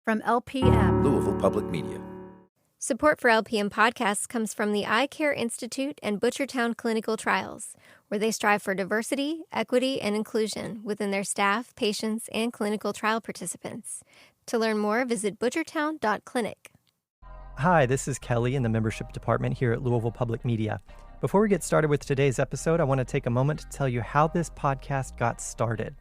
From LPM, Louisville Public Media. Support for LPM podcasts comes from the Eye Care Institute and Butchertown Clinical Trials, where they strive for diversity, equity, and inclusion within their staff, patients, and clinical trial participants. To learn more, visit butchertown.clinic. Hi, this is Kelly in the membership department here at Louisville Public Media. Before we get started with today's episode, I want to take a moment to tell you how this podcast got started.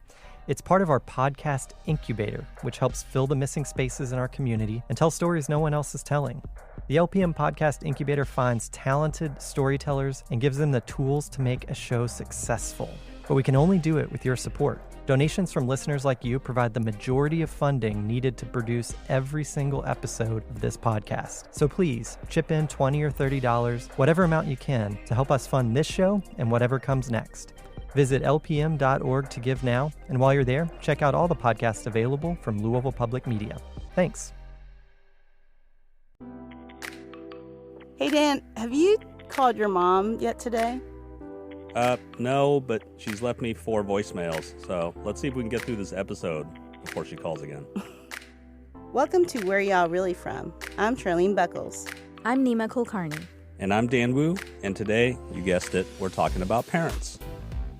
It's part of our podcast incubator, which helps fill the missing spaces in our community and tell stories no one else is telling. The LPM Podcast Incubator finds talented storytellers and gives them the tools to make a show successful. But we can only do it with your support. Donations from listeners like you provide the majority of funding needed to produce every single episode of this podcast. So please, chip in $20 or $30, whatever amount you can, to help us fund this show and whatever comes next. Visit lpm.org to give now, and while you're there, check out all the podcasts available from Louisville Public Media. Thanks. Hey, Dan, have you called your mom yet today? No, but she's left me 4 voicemails, so let's see if we can get through this episode before she calls again. Welcome to Where Y'all Really From. I'm Charlene Buckles. I'm Nima Kulkarni. And I'm Dan Wu, and today, you guessed it, we're talking about parents,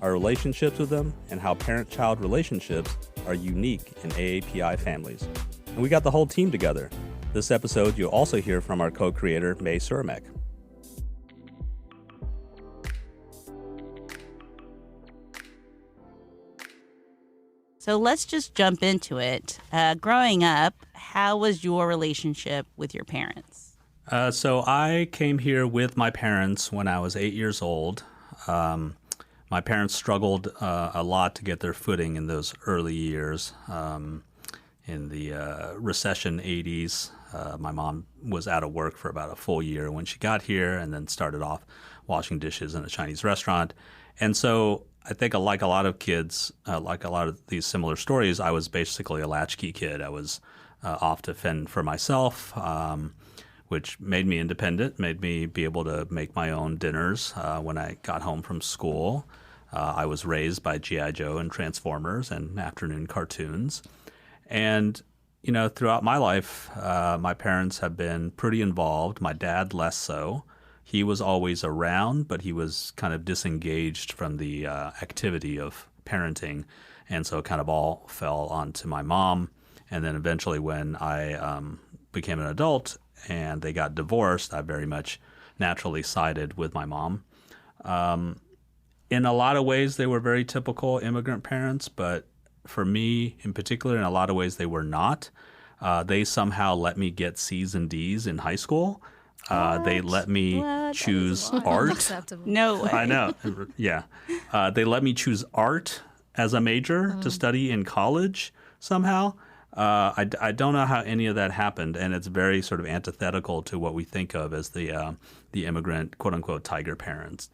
our relationships with them, and how parent-child relationships are unique in AAPI families. And we got the whole team together. This episode, you'll also hear from our co-creator, May Suramek. So let's just jump into it. Growing up, how was your relationship with your parents? So I came here with my parents when I was 8 years old. My parents struggled a lot to get their footing in those early years. In the recession 80s, my mom was out of work for about a full year when she got here and then started off washing dishes in a Chinese restaurant. And so I think like a lot of kids, like a lot of these similar stories, I was basically a latchkey kid. I was off to fend for myself, which made me independent, made me be able to make my own dinners when I got home from school. I was raised by G.I. Joe and Transformers and afternoon cartoons. And, you know, throughout my life, my parents have been pretty involved. My dad less so. He was always around, but he was kind of disengaged from the activity of parenting. And so it kind of all fell onto my mom. And then eventually when I became an adult and they got divorced, I very much naturally sided with my mom. In a lot of ways, they were very typical immigrant parents, but for me in particular, in a lot of ways, they were not. They somehow let me get C's and D's in high school. They let me choose art. No way. I know. Yeah. They let me choose art as a major to study in college somehow. I don't know how any of that happened, and it's very sort of antithetical to what we think of as the immigrant, quote-unquote, tiger parents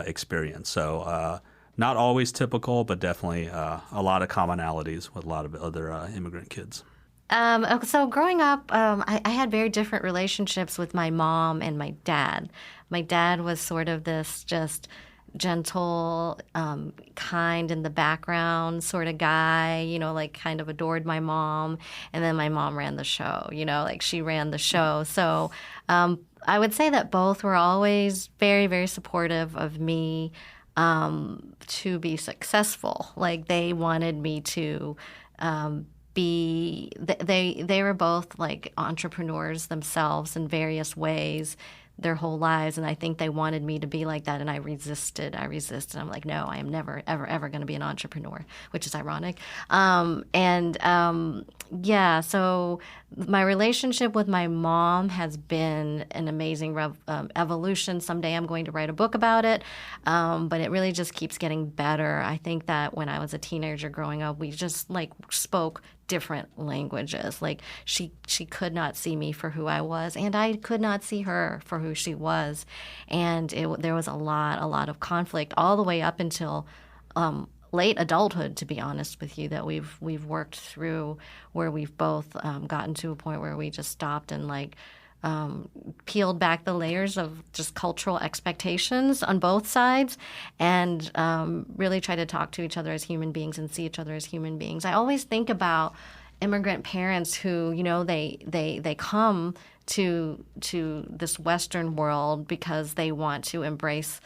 experience. So not always typical, but definitely a lot of commonalities with a lot of other immigrant kids. So growing up, I had very different relationships with my mom and my dad. My dad was sort of this just gentle, kind in the background sort of guy, you know, like kind of adored my mom. And then my mom ran the show, you know, like she ran the show. So I would say that both were always very, very supportive of me to be successful. Like they wanted me to they were both like entrepreneurs themselves in various ways their whole lives, and I think they wanted me to be like that, and I resisted. I'm like, no, I am never, ever, ever going to be an entrepreneur, which is ironic. Yeah, so my relationship with my mom has been an amazing evolution. Someday I'm going to write a book about it, but it really just keeps getting better. I think that when I was a teenager growing up, we just like spoke different languages. Like she could not see me for who I was, and I could not see her for who she was. And there was a lot of conflict all the way up until late adulthood, to be honest with you, that we've worked through, where we've both gotten to a point where we just stopped and like peeled back the layers of just cultural expectations on both sides, and really try to talk to each other as human beings and see each other as human beings. I always think about immigrant parents who, they come to this Western world because they want to embrace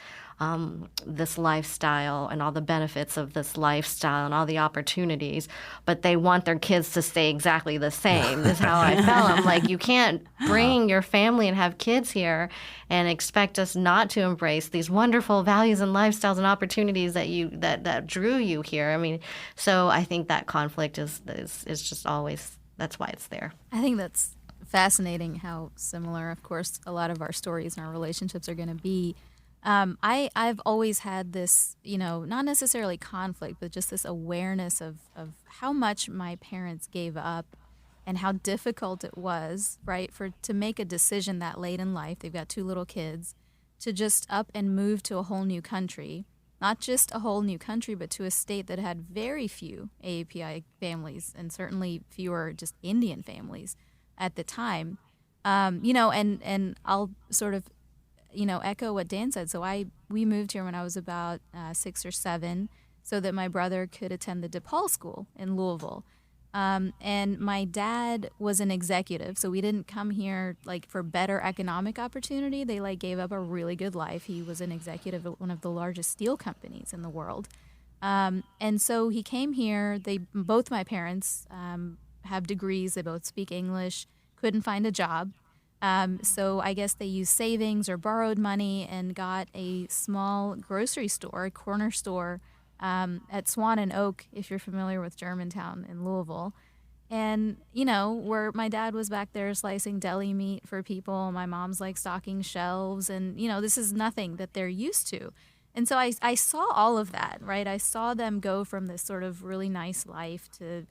this lifestyle and all the benefits of this lifestyle and all the opportunities, but they want their kids to stay exactly the same. This is how I felt. I'm like, you can't bring your family and have kids here and expect us not to embrace these wonderful values and lifestyles and opportunities that drew you here. I mean, so I think that conflict is just always, that's why it's there. I think that's fascinating how similar, of course, a lot of our stories and our relationships are going to be. I've always had this, not necessarily conflict, but just this awareness of how much my parents gave up and how difficult it was, right, to make a decision that late in life. They've got 2 little kids, to just up and move to a whole new country. Not just a whole new country, but to a state that had very few AAPI families and certainly fewer just Indian families at the time. And I'll sort of echo what Dan said. So we moved here when I was about 6 or 7 so that my brother could attend the DePaul School in Louisville. And my dad was an executive, so we didn't come here for better economic opportunity. They gave up a really good life. He was an executive at one of the largest steel companies in the world. And so he came here. Both my parents have degrees. They both speak English, couldn't find a job. So I guess they used savings or borrowed money and got a small grocery store, a corner store at Swan and Oak, if you're familiar with Germantown in Louisville. And, where my dad was back there slicing deli meat for people, my mom's stocking shelves. And, this is nothing that they're used to. And so I saw all of that, right? I saw them go from this sort of really nice life to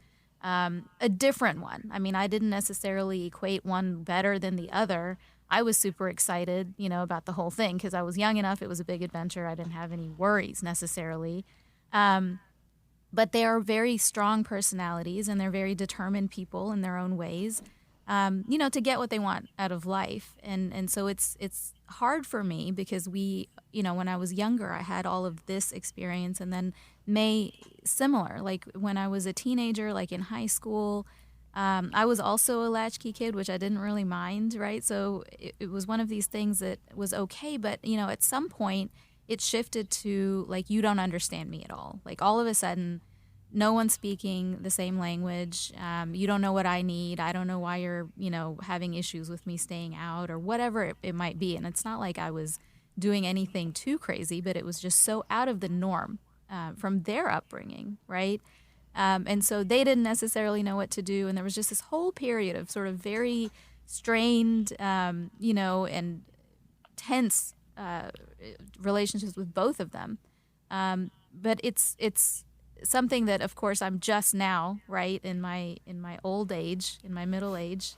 a different one. I mean, I didn't necessarily equate one better than the other. I was super excited, about the whole thing because I was young enough. It was a big adventure. I didn't have any worries necessarily. But they are very strong personalities and they're very determined people in their own ways, to get what they want out of life. And so it's hard for me because when I was younger, I had all of this experience and then similar, when I was a teenager, in high school, I was also a latchkey kid, which I didn't really mind, right? So it was one of these things that was okay, but, at some point it shifted to, you don't understand me at all. All of a sudden, no one's speaking the same language. You don't know what I need. I don't know why you're, having issues with me staying out or whatever it might be. And it's not like I was doing anything too crazy, but it was just so out of the norm from their upbringing, right? And so they didn't necessarily know what to do. And there was just this whole period of sort of very strained, and tense relationships with both of them. But it's something that, of course, I'm just now, right, in my old age, in my middle age,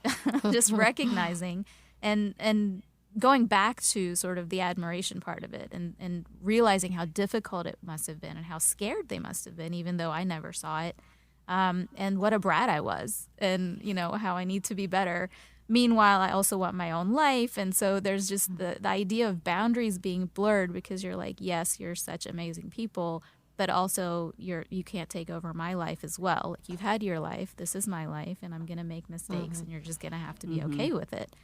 just recognizing and going back to sort of the admiration part of it and realizing how difficult it must have been and how scared they must have been, even though I never saw it, and what a brat I was and, how I need to be better. Meanwhile, I also want my own life. And so there's just the idea of boundaries being blurred because you're yes, you're such amazing people, but also you can't take over my life as well. You've had your life. This is my life, and I'm going to make mistakes, and you're just going to have to be okay with it.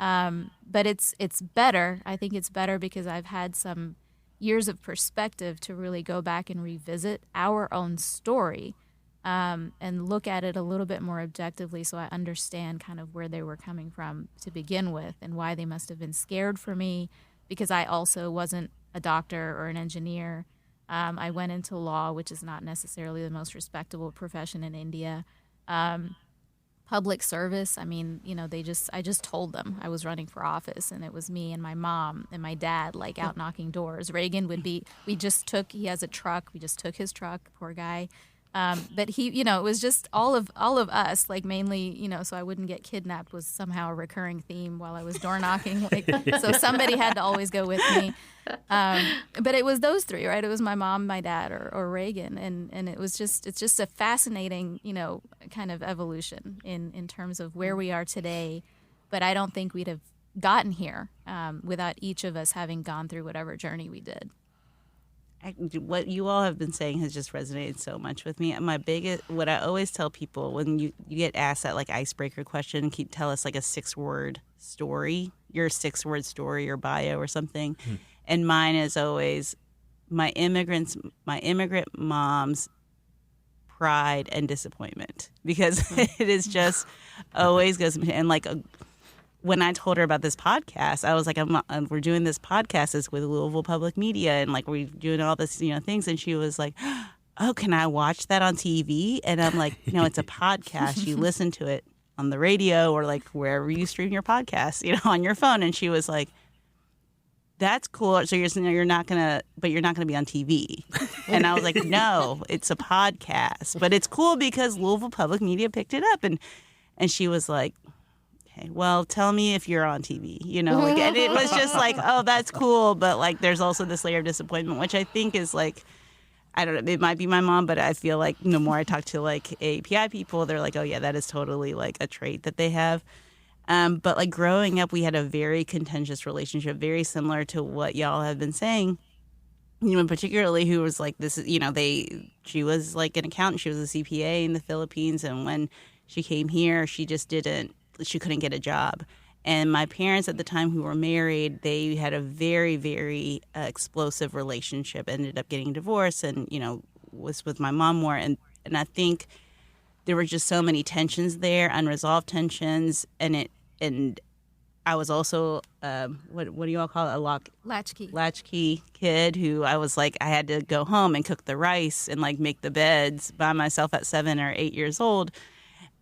But it's better. I think it's better because I've had some years of perspective to really go back and revisit our own story and look at it a little bit more objectively so I understand kind of where they were coming from to begin with and why they must have been scared for me because I also wasn't a doctor or an engineer. I went into law, which is not necessarily the most respectable profession in India. Public service, I mean, I just told them I was running for office and it was me and my mom and my dad out knocking doors. Reagan he has a truck. We just took his truck, poor guy. But he, it was just all of us, mainly, so I wouldn't get kidnapped was somehow a recurring theme while I was door knocking. So somebody had to always go with me. But it was those three, right? It was my mom, my dad, or Reagan. And it's just a fascinating, kind of evolution in terms of where we are today. But I don't think we'd have gotten here without each of us having gone through whatever journey we did. what you all have been saying has just resonated so much with me. What I always tell people when you get asked that like icebreaker question, tell us like a 6-word story, your 6-word story or bio or something. And mine is always my immigrant mom's pride and disappointment, because it is just always goes. And like when I told her about this podcast, I was like, we're doing this podcast is with Louisville Public Media, and like we're doing all this, things. And she was like, oh, can I watch that on TV? And I'm like, no, it's a podcast. You listen to it on the radio or like wherever you stream your podcast, on your phone. And she was like, that's cool. So you're not gonna be on TV. And I was like, no, it's a podcast, but it's cool because Louisville Public Media picked it up. And she was like, okay, well, tell me if you're on TV, and it was just like, oh, that's cool. But like, there's also this layer of disappointment, which I think is like, I don't know, it might be my mom, but I feel like the more I talk to like API people, they're like, oh yeah, that is totally like a trait that they have. But like growing up, we had a very contentious relationship, very similar to what y'all have been saying. Particularly who was like this, she was like an accountant, she was a CPA in the Philippines, and when she came here, she couldn't get a job. And my parents at the time who were married, they had a very, very explosive relationship, ended up getting divorced, and, was with my mom more. And I think there were just so many tensions there, unresolved tensions, and I was also what do you all call it? Latchkey kid who I was like, I had to go home and cook the rice and like make the beds by myself at 7 or 8 years old,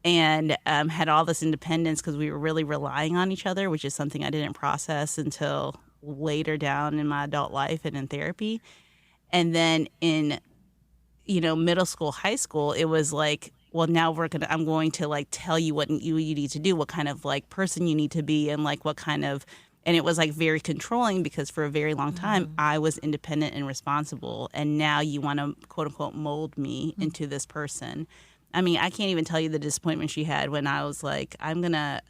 and had all this independence because we were really relying on each other, which is something I didn't process until later down in my adult life and in therapy. And then in middle school, high school, it was like, well, now I'm going to like tell you what you need to do, what kind of like person you need to be, and like what kind of, and it was like very controlling because for a very long time I was independent and responsible, and now you want to quote unquote mold me into this person. I mean, I can't even tell you the disappointment she had when I was like, I'm gonna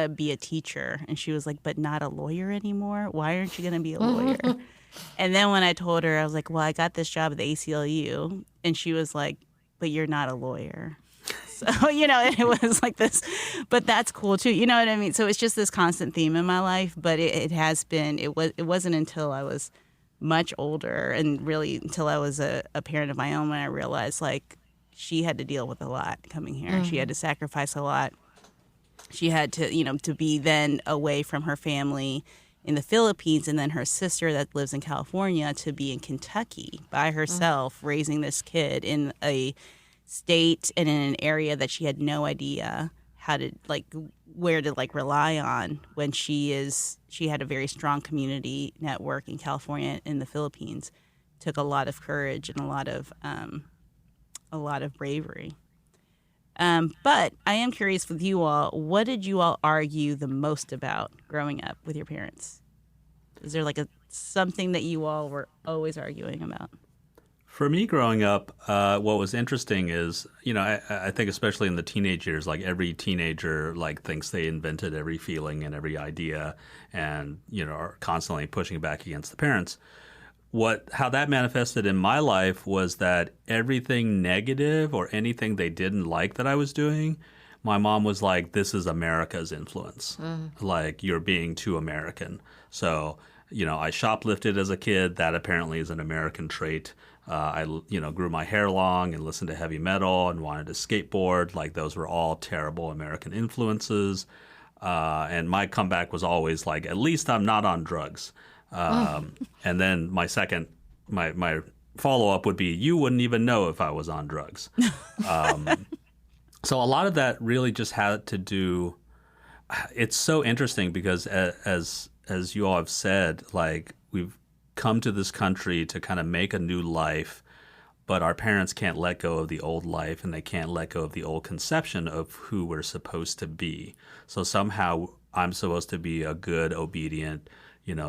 be a teacher, and she was like, but not a lawyer anymore. Why aren't you gonna be a lawyer? And then when I told her, I was like, well, I got this job at the ACLU, and she was like, but you're not a lawyer. So, and it was like this, but that's cool too. You know what I mean? So it's just this constant theme in my life, but it wasn't until I was much older and really until I was a parent of my own when I realized like she had to deal with a lot coming here. She had to sacrifice a lot. She had to, to be then away from her family in the Philippines, and then her sister that lives in California to be in Kentucky by herself, raising this kid in a state and in an area that she had no idea how to where to rely on when she had a very strong community network in California in the Philippines. Took a lot of courage and a lot of bravery. But I am curious with you all, what did you all argue the most about growing up with your parents? Is there something that you all were always arguing about? For me growing up, what was interesting is, I think especially in the teenage years, every teenager thinks they invented every feeling and every idea and, are constantly pushing back against the parents. How that manifested in my life was that everything negative or anything they didn't like that I was doing, my mom was like, this is America's influence. You're being too American. So, I shoplifted as a kid. That apparently is an American trait. I grew my hair long and listened to heavy metal and wanted to skateboard. Those were all terrible American influences. And my comeback was always at least I'm not on drugs. And then my follow-up would be, you wouldn't even know if I was on drugs. So a lot of that really just had to do, it's so interesting because as you all have said, we've come to this country to kind of make a new life, but our parents can't let go of the old life and they can't let go of the old conception of who we're supposed to be. So somehow I'm supposed to be a good, obedient,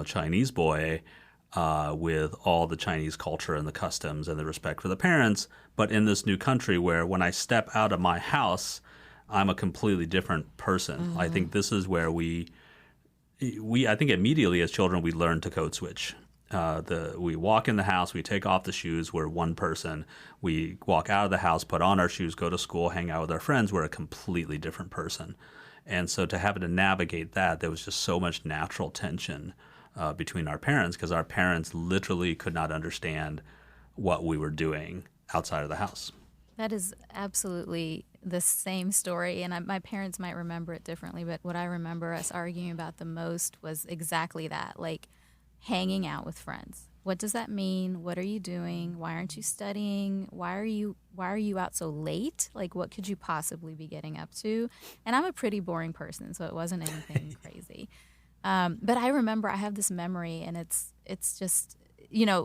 Chinese boy with all the Chinese culture and the customs and the respect for the parents, but in this new country where when I step out of my house, I'm a completely different person. I think this is where I think immediately as children we learn to code switch. We walk in the house, we take off the shoes, we're one person. We walk out of the house, put on our shoes, go to school, hang out with our friends, we're a completely different person. And so to have to navigate that, there was just so much natural tension between our parents, because our parents literally could not understand what we were doing outside of the house. That is absolutely the same story, and my parents might remember it differently, but what I remember us arguing about the most was exactly that, like hanging out with friends. What does that mean? What are you doing? Why aren't you studying? Why are you out so late? Like, what could you possibly be getting up to? And I'm a pretty boring person, so it wasn't anything crazy. But I remember I have this memory, and it's just,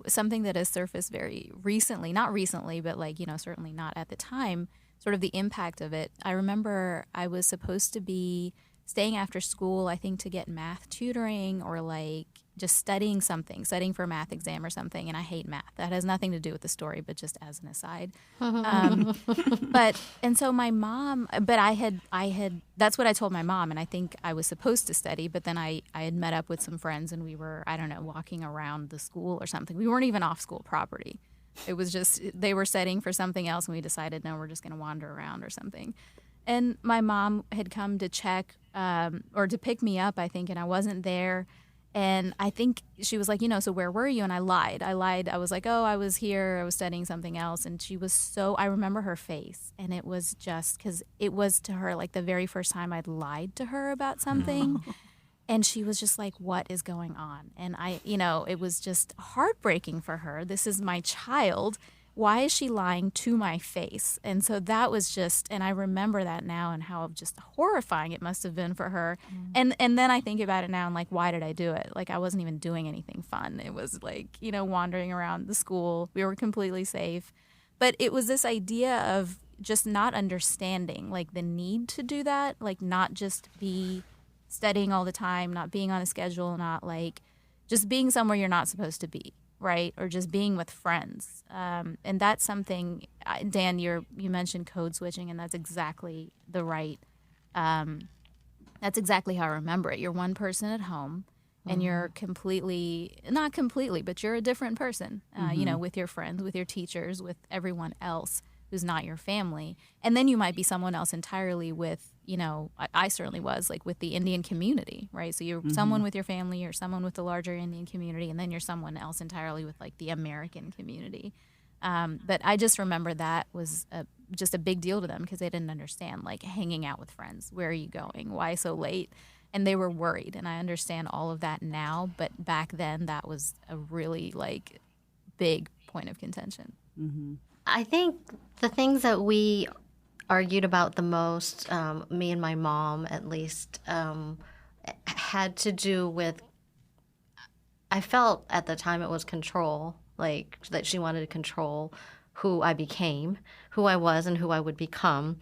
something that has surfaced very recently, not recently, but certainly not at the time, sort of the impact of it. I remember I was supposed to be staying after school, I think, to get math tutoring or just studying for a math exam or something. And I hate math. That has nothing to do with the story, but just as an aside. And so my mom, but I had, that's what I told my mom. And I think I was supposed to study, but then I had met up with some friends and we were, I don't know, walking around the school or something. We weren't even off school property. It was just, they were studying for something else and we decided, no, we're just going to wander around or something. And my mom had come to check or to pick me up, I think, and I wasn't there. And I think she was like, so where were you? And I lied. I was like, oh, I was here. I was studying something else. And she was I remember her face. And it was just because it was to her like the very first time I'd lied to her about something. And she was just like, what is going on? And it was just heartbreaking for her. This is my child. Why is she lying to my face? And so that was just, and I remember that now and how just horrifying it must have been for her. And then I think about it now and like, why did I do it? Like, I wasn't even doing anything fun. It was like, wandering around the school. We were completely safe. But it was this idea of just not understanding like the need to do that, like not just be studying all the time, not being on a schedule, not like just being somewhere you're not supposed to be. Right, or just being with friends, and that's something. Dan, you mentioned code switching, and that's exactly the right. That's exactly how I remember it. You're one person at home, and you're not completely, but you're a different person. With your friends, with your teachers, with everyone else who's not your family, and then you might be someone else entirely with. I certainly was like with the Indian community, right? So you're someone with your family or someone with the larger Indian community, and then you're someone else entirely with like the American community. But I just remember that was just a big deal to them because they didn't understand like hanging out with friends. Where are you going? Why so late? And they were worried. And I understand all of that now, but back then that was a really like big point of contention. I think the things that we argued about the most, me and my mom at least, had to do with, I felt at the time it was control, like that she wanted to control who I became, who I was and who I would become.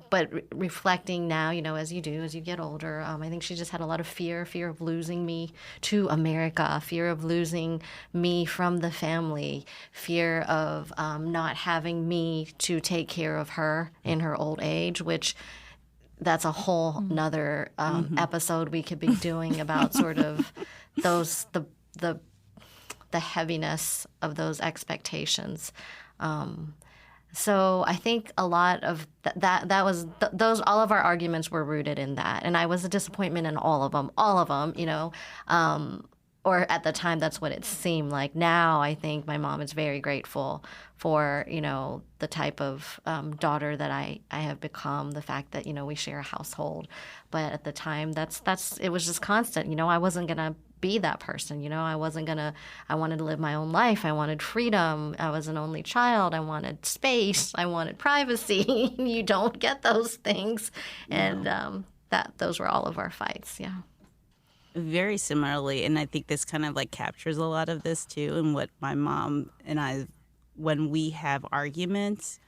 But reflecting now, as you do, as you get older, I think she just had a lot of fear of losing me to America, fear of losing me from the family, fear of not having me to take care of her in her old age, which that's a whole nother episode we could be doing about sort of those, the heaviness of those expectations. So I think a lot of that was those. All of our arguments were rooted in that, and I was a disappointment in all of them. Or at the time, that's what it seemed like. Now I think my mom is very grateful for the type of daughter that I have become. The fact that we share a household, but at the time it was just constant. I wasn't gonna be that person. I wanted to live my own life. I wanted freedom. I was an only child. I wanted space. I wanted privacy. You don't get those things. And those were all of our fights. Yeah. Very similarly. And I think this kind of like captures a lot of this too. And what my mom and I, when we have arguments,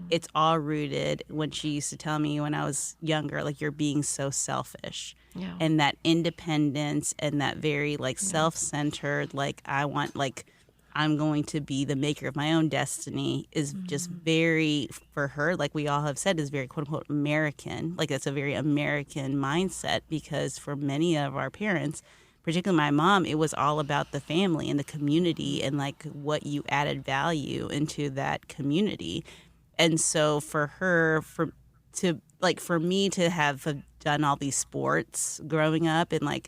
it's all rooted when she used to tell me when I was younger, like, you're being so selfish. Yeah. And that independence and that very like self-centered, like I'm going to be the maker of my own destiny is just very, for her, like we all have said, is very quote unquote American. Like that's a very American mindset because for many of our parents, particularly my mom, it was all about the family and the community and like what you added value into that community. And so for her, for me to have done all these sports growing up and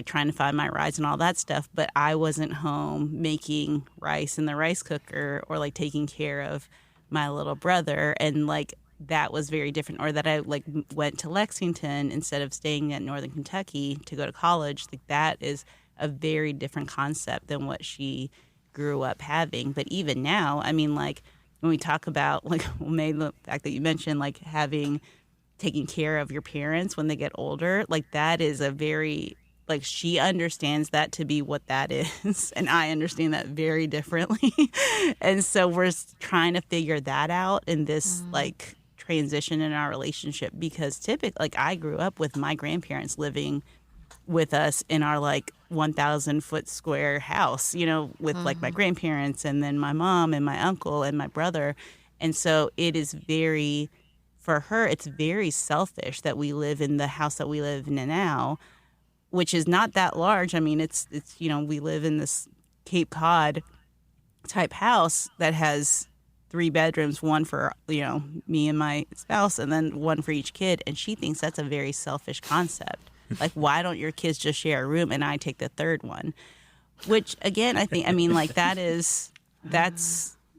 trying to find my rides and all that stuff, but I wasn't home making rice in the rice cooker or like taking care of my little brother, and like that was very different. Or that I like went to Lexington instead of staying at Northern Kentucky to go to college. Like that is a very different concept than what she grew up having. But even now, I mean, like when we talk about like maybe the fact that you mentioned like taking care of your parents when they get older, like that is a very, like she understands that to be what that is, and I understand that very differently. And so we're trying to figure that out in this like transition in our relationship, because typically, like I grew up with my grandparents living with us in our like 1,000 foot square house, you know, with like my grandparents and then my mom and my uncle and my brother. And so it is very, for her, it's very selfish that we live in the house that we live in now, which is not that large. I mean, it's you know, we live in this Cape Cod type house that has 3 bedrooms, one for, you know, me and my spouse, and then one for each kid. And she thinks that's a very selfish concept. Like, why don't your kids just share a room and I take the third one? Which, again, I mean, like that's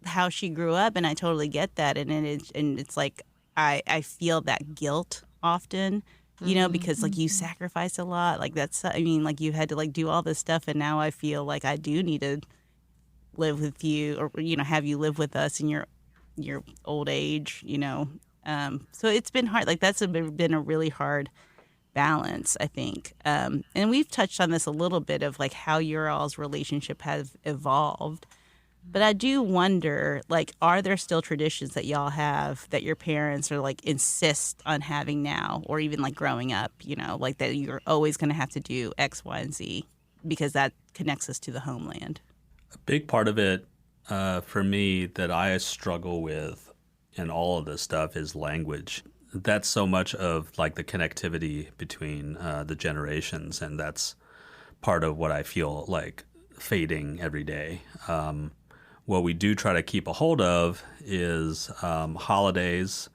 how she grew up, and I totally get that. And it's like I feel that guilt often, you know, because like you sacrifice a lot. Like I mean, like you had to like do all this stuff, and now I feel like I do need to live with you, or you know, have you live with us in your old age, you know. So it's been hard. Like that's been a really hard balance, I think. And we've touched on this a little bit of like how your all's relationship has evolved. But I do wonder, like, are there still traditions that y'all have that your parents are like insist on having now, or even like growing up, you know, like that you're always going to have to do X, Y, and Z because that connects us to the homeland? A big part of it for me that I struggle with in all of this stuff is language. That's so much of like the connectivity between the generations, and that's part of what I feel like fading every day. What we do try to keep a hold of is holidays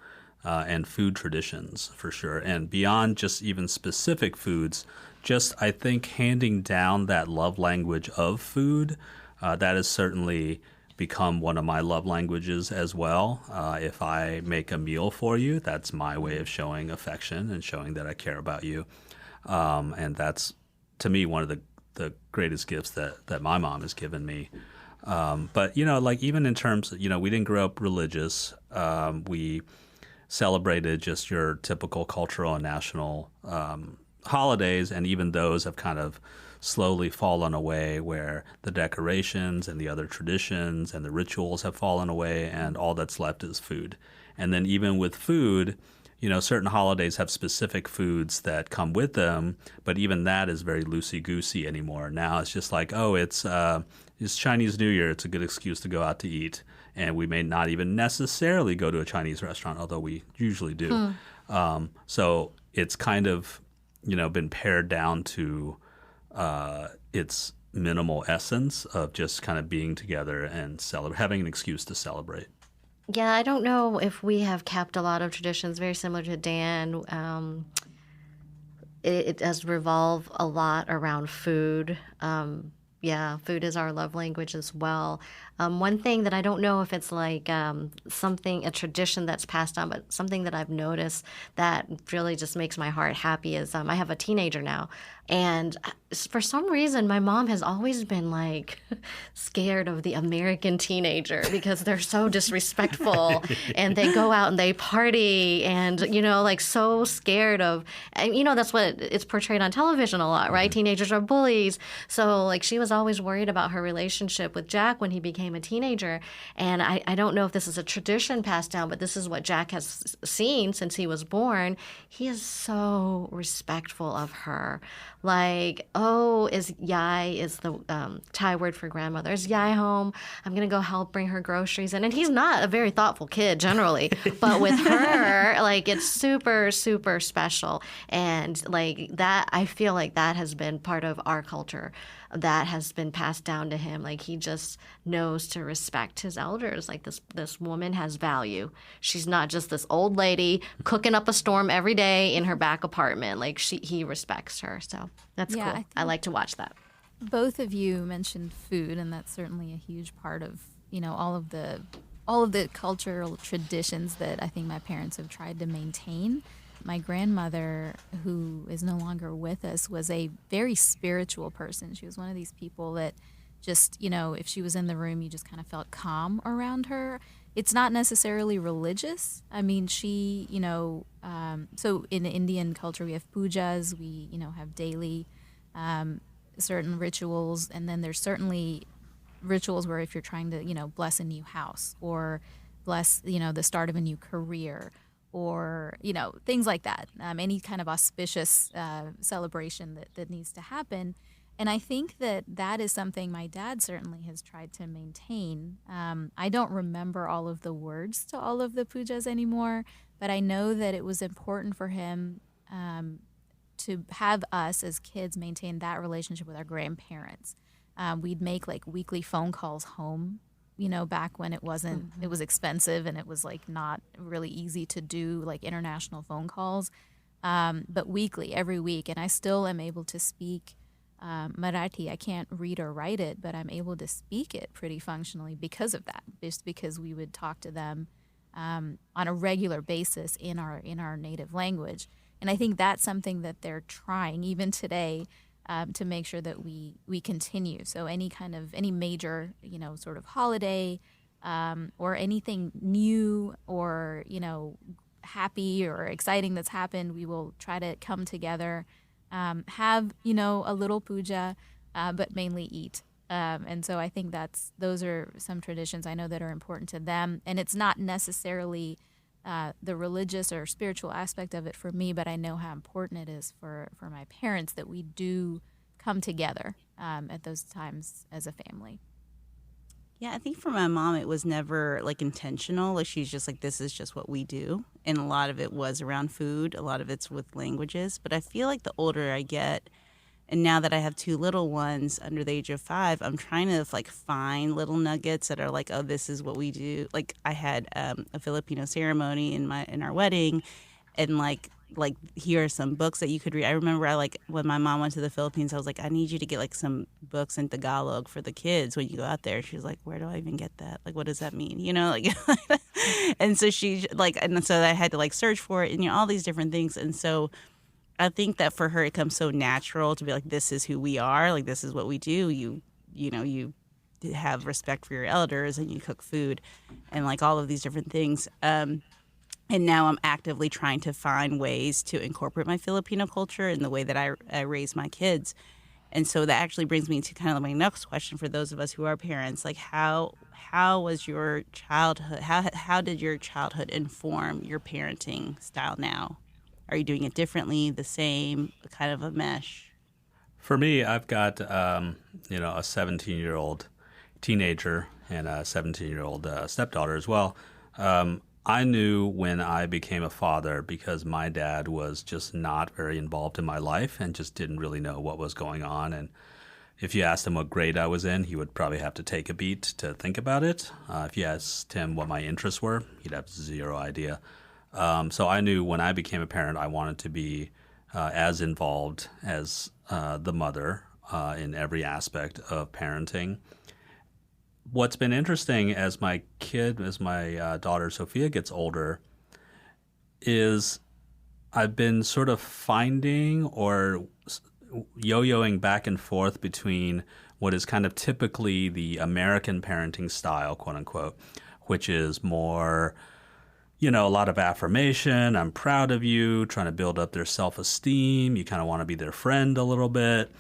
and food traditions for sure. And beyond just even specific foods, just I think handing down that love language of food, that has certainly become one of my love languages as well. If I make a meal for you, that's my way of showing affection and showing that I care about you. And that's, to me, one of the greatest gifts that my mom has given me. But, you know, like even in terms of, you know, we didn't grow up religious. We celebrated just your typical cultural and national holidays, and even those have kind of slowly fallen away, where the decorations and the other traditions and the rituals have fallen away, and all that's left is food. And then even with food, you know, certain holidays have specific foods that come with them, but even that is very loosey-goosey anymore. Now it's just like, oh, it's Chinese New Year. It's a good excuse to go out to eat. And we may not even necessarily go to a Chinese restaurant, although we usually do. So it's kind of, you know, been pared down to its minimal essence of just kind of being together and having an excuse to celebrate. Yeah, I don't know if we have kept a lot of traditions very similar to Dan. It does revolve a lot around food. Yeah, food is our love language as well. One thing that I don't know if it's like a tradition that's passed on, but something that I've noticed that really just makes my heart happy is I have a teenager now. And for some reason, my mom has always been like scared of the American teenager because they're so disrespectful and they go out and they party and, you know, like so scared of, and, you know, that's what it's portrayed on television a lot, right? Mm-hmm. Teenagers are bullies. So like she was always worried about her relationship with Jack when he became became a teenager. And I don't know if this is a tradition passed down, but this is what Jack has seen since he was born. He is so respectful of her. Like, oh, is Yai is the Thai word for grandmother. Is Yai home? I'm going to go help bring her groceries in. And he's not a very thoughtful kid generally, but with her, like, it's super, super special. And like that, I feel like that has been part of our culture that has been passed down to him. Like, he just knows to respect his elders. Like, this woman has value. She's not just this old lady cooking up a storm every day in her back apartment. Like, he respects her. So that's cool. I like to watch that. Both of you mentioned food, and that's certainly a huge part of, all of the cultural traditions that I think my parents have tried to maintain. My grandmother, who is no longer with us, was a very spiritual person. She was one of these people that just, if she was in the room, you just kind of felt calm around her. It's not necessarily religious. I mean, she, so in the Indian culture, we have pujas, we, have daily certain rituals, and then there's certainly rituals where if you're trying to, bless a new house or bless, the start of a new career, or, things like that, any kind of auspicious celebration that needs to happen. And I think that is something my dad certainly has tried to maintain. I don't remember all of the words to all of the pujas anymore, but I know that it was important for him to have us as kids maintain that relationship with our grandparents. We'd make like weekly phone calls home, back when it wasn't, it was expensive and it was like not really easy to do like international phone calls, but weekly, every week. And I still am able to speak Marathi. I can't read or write it, but I'm able to speak it pretty functionally because of that, just because we would talk to them on a regular basis in our native language. And I think that's something that they're trying even today to make sure that we continue. So any major, sort of holiday or anything new or, happy or exciting that's happened, we will try to come together, have, a little puja, but mainly eat. And so I think those are some traditions I know that are important to them. And it's not necessarily the religious or spiritual aspect of it for me, but I know how important it is for my parents that we do come together at those times as a family. Yeah, I think for my mom, it was never like intentional. Like, she's just like, this is just what we do. And a lot of it was around food. A lot of it's with languages. But I feel like the older I get, and now that I have two little ones under the age of 5, I'm trying to like find little nuggets that are like, oh, this is what we do. Like, I had a Filipino ceremony in our wedding, and like here are some books that you could read. I remember when my mom went to the Philippines, I was like, I need you to get like some books in Tagalog for the kids when you go out there. She was like, where do I even get that? Like, what does that mean? Like, and so she and so I had to like search for it and all these different things. And so I think that for her, it comes so natural to be like, this is who we are. Like, this is what we do. You have respect for your elders and you cook food and like all of these different things. And now I'm actively trying to find ways to incorporate my Filipino culture in the way that I raise my kids. And so that actually brings me to kind of my next question for those of us who are parents. Like, how was your childhood? How did your childhood inform your parenting style now? Are you doing it differently, the same, kind of a mesh? For me, I've got a 17-year-old teenager and a 17-year-old stepdaughter as well. I knew when I became a father because my dad was just not very involved in my life and just didn't really know what was going on. And if you asked him what grade I was in, he would probably have to take a beat to think about it. If you asked him what my interests were, he'd have zero idea. So I knew when I became a parent, I wanted to be as involved as the mother in every aspect of parenting. What's been interesting as my daughter Sophia gets older is I've been sort of finding or yo-yoing back and forth between what is kind of typically the American parenting style, quote unquote, which is more, a lot of affirmation, I'm proud of you, trying to build up their self-esteem, you kind of want to be their friend a little bit.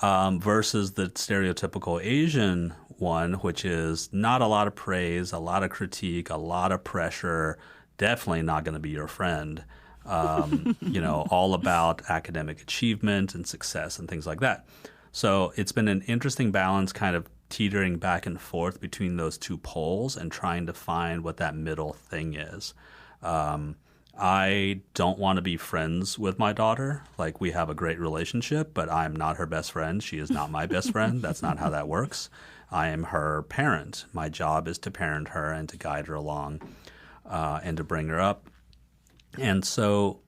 Versus the stereotypical Asian one, which is not a lot of praise, a lot of critique, a lot of pressure, definitely not going to be your friend. All about academic achievement and success and things like that. So it's been an interesting balance, kind of teetering back and forth between those two poles and trying to find what that middle thing is. I don't want to be friends with my daughter. Like, we have a great relationship, but I'm not her best friend. She is not my best friend. That's not how that works. I am her parent. My job is to parent her and to guide her along and to bring her up. And so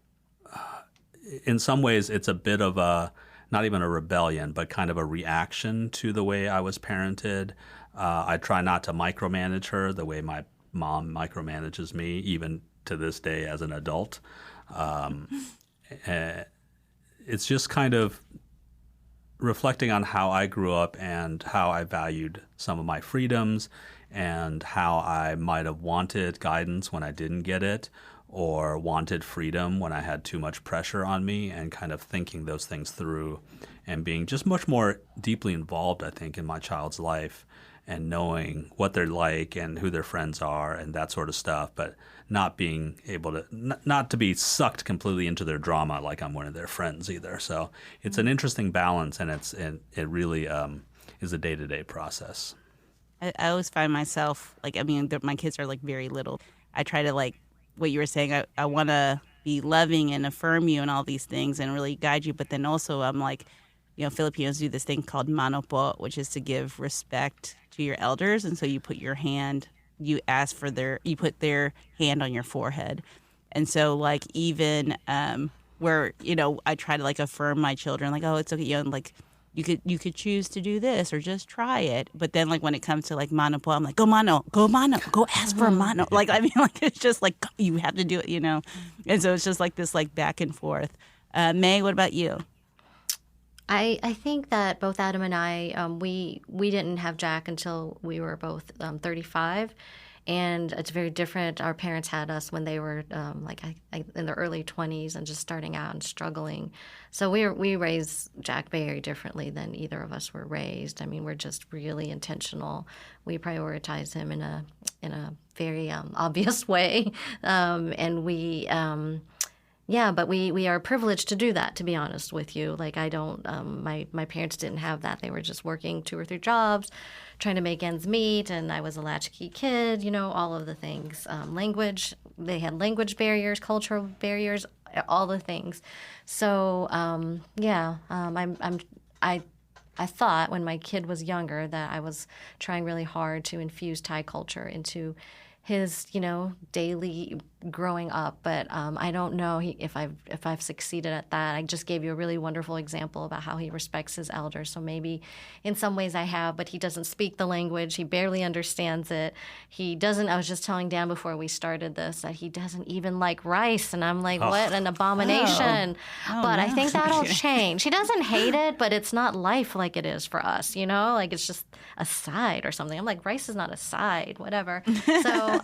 in some ways, it's a bit of a, not even a rebellion, but kind of a reaction to the way I was parented. I try not to micromanage her the way my mom micromanages me, even to this day as an adult. It's just kind of reflecting on how I grew up and how I valued some of my freedoms and how I might have wanted guidance when I didn't get it, or wanted freedom when I had too much pressure on me, and kind of thinking those things through and being just much more deeply involved, I think, in my child's life and knowing what they're like and who their friends are and that sort of stuff, but not being able to, not to be sucked completely into their drama like I'm one of their friends either. So it's an interesting balance, and it really is a day-to-day process. I always find myself, my kids are like very little. I try to, like what you were saying, I want to be loving and affirm you and all these things and really guide you. But then also I'm like, Filipinos do this thing called mano po, which is to give respect to your elders. And so you put your hand, you put their hand on your forehead. And so like even where, I try to like affirm my children, like, oh, it's okay. Like you could choose to do this or just try it. But then like when it comes to like mano po, I'm like, go mano, go ask for mano. Like, I mean, like, it's just like, you have to do it, And so it's just like this like back and forth. May, what about you? I think that both Adam and I, we didn't have Jack until we were both 35. And it's very different. Our parents had us when they were in their early 20s and just starting out and struggling. So we raised Jack very differently than either of us were raised. I mean, we're just really intentional. We prioritize him in a very obvious way, and we. Yeah, but we are privileged to do that, to be honest with you. Like, I don't, my parents didn't have that. They were just working 2 or 3 jobs, trying to make ends meet, and I was a latchkey kid, all of the things. Language, they had language barriers, cultural barriers, all the things. So, I thought when my kid was younger that I was trying really hard to infuse Thai culture into his, daily growing up, but I don't know if I've succeeded at that. I just gave you a really wonderful example about how he respects his elders. So maybe in some ways I have, but he doesn't speak the language. He barely understands it. He doesn't. I was just telling Dan before we started this that he doesn't even like rice, and I'm like, what an abomination! But I think that'll change. He doesn't hate it, but it's not life like it is for us. Like it's just a side or something. I'm like, rice is not a side, whatever. So.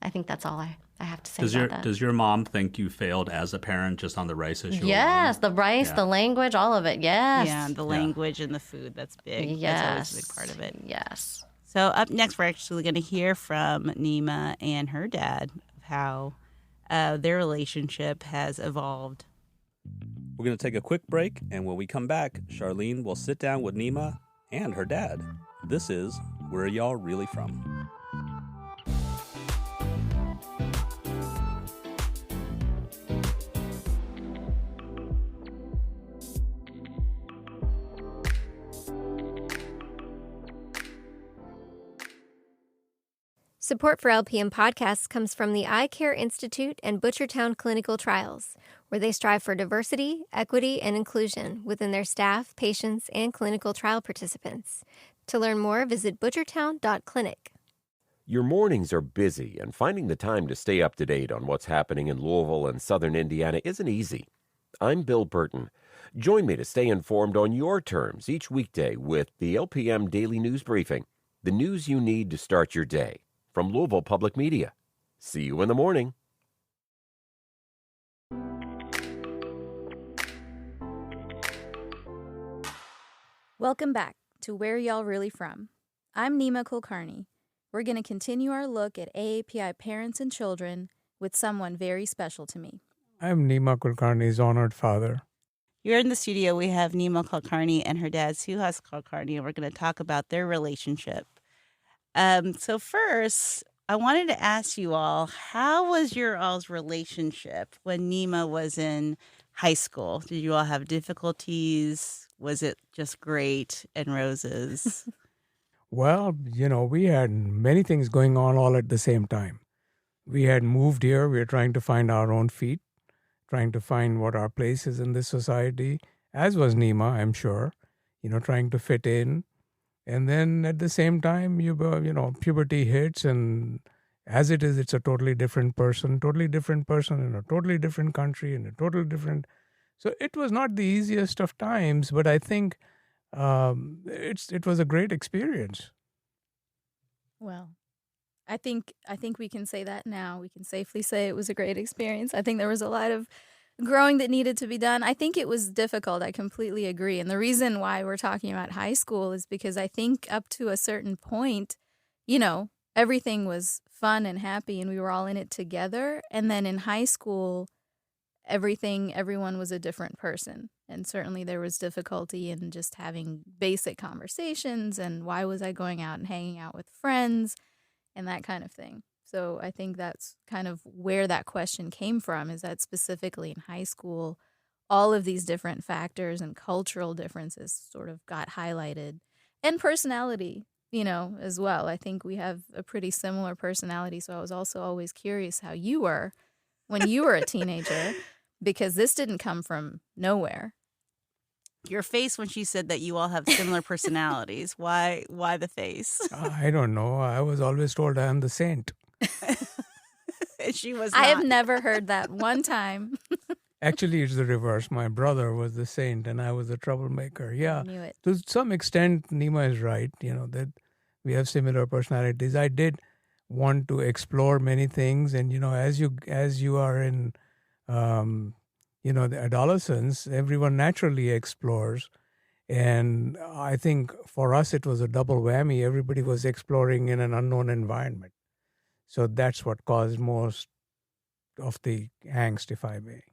I think that's all I have to say about that. Does your mom think you failed as a parent just on the rice issue? Yes, the rice, the language, all of it, yes. Yeah, the language and the food, that's big. Yes. That's always a big part of it. Yes. So up next, we're actually going to hear from Nima and her dad, how their relationship has evolved. We're going to take a quick break, and when we come back, Charlene will sit down with Nima and her dad. This is Where Are Y'all Really From? Support for LPM podcasts comes from the Eye Care Institute and Butchertown Clinical Trials, where they strive for diversity, equity, and inclusion within their staff, patients, and clinical trial participants. To learn more, visit butchertown.clinic. Your mornings are busy, and finding the time to stay up to date on what's happening in Louisville and southern Indiana isn't easy. I'm Bill Burton. Join me to stay informed on your terms each weekday with the LPM Daily News Briefing, the news you need to start your day. From Louisville Public Media. See you in the morning. Welcome back to Where Y'all Really From. I'm Nima Kulkarni. We're going to continue our look at AAPI parents and children with someone very special to me. I'm Nima Kulkarni's honored father. Here in the studio, we have Nima Kulkarni and her dad, Suhas Kulkarni, and we're going to talk about their relationship. So first, I wanted to ask you all, how was your all's relationship when Nima was in high school? Did you all have difficulties? Was it just great and roses? Well, we had many things going on all at the same time. We had moved here. We were trying to find our own feet, trying to find what our place is in this society, as was Nima, I'm sure, trying to fit in. And then at the same time, puberty hits, and as it is, it's a totally different person in a totally different country, in a totally different. So it was not the easiest of times, but I think it was a great experience. Well, I think we can say that now. We can safely say it was a great experience. I think there was a lot of growing that needed to be done. I think it was difficult. I completely agree. And the reason why we're talking about high school is because I think up to a certain point, everything was fun and happy and we were all in it together. And then in high school, everyone was a different person. And certainly there was difficulty in just having basic conversations and why was I going out and hanging out with friends and that kind of thing. So I think that's kind of where that question came from, is that specifically in high school, all of these different factors and cultural differences sort of got highlighted. And personality, as well. I think we have a pretty similar personality. So I was also always curious how you were when you were a teenager, because this didn't come from nowhere. Your face when she said that you all have similar personalities. Why the face? I don't know. I was always told I am the saint. She was not. I have never heard that one time. Actually, it's the reverse. My brother was the saint and I was the troublemaker. Yeah. I knew it. To some extent, Nima is right, that we have similar personalities. I did want to explore many things. And, as you are in, the adolescence, everyone naturally explores. And I think for us, it was a double whammy. Everybody was exploring in an unknown environment. So that's what caused most of the angst, if I may.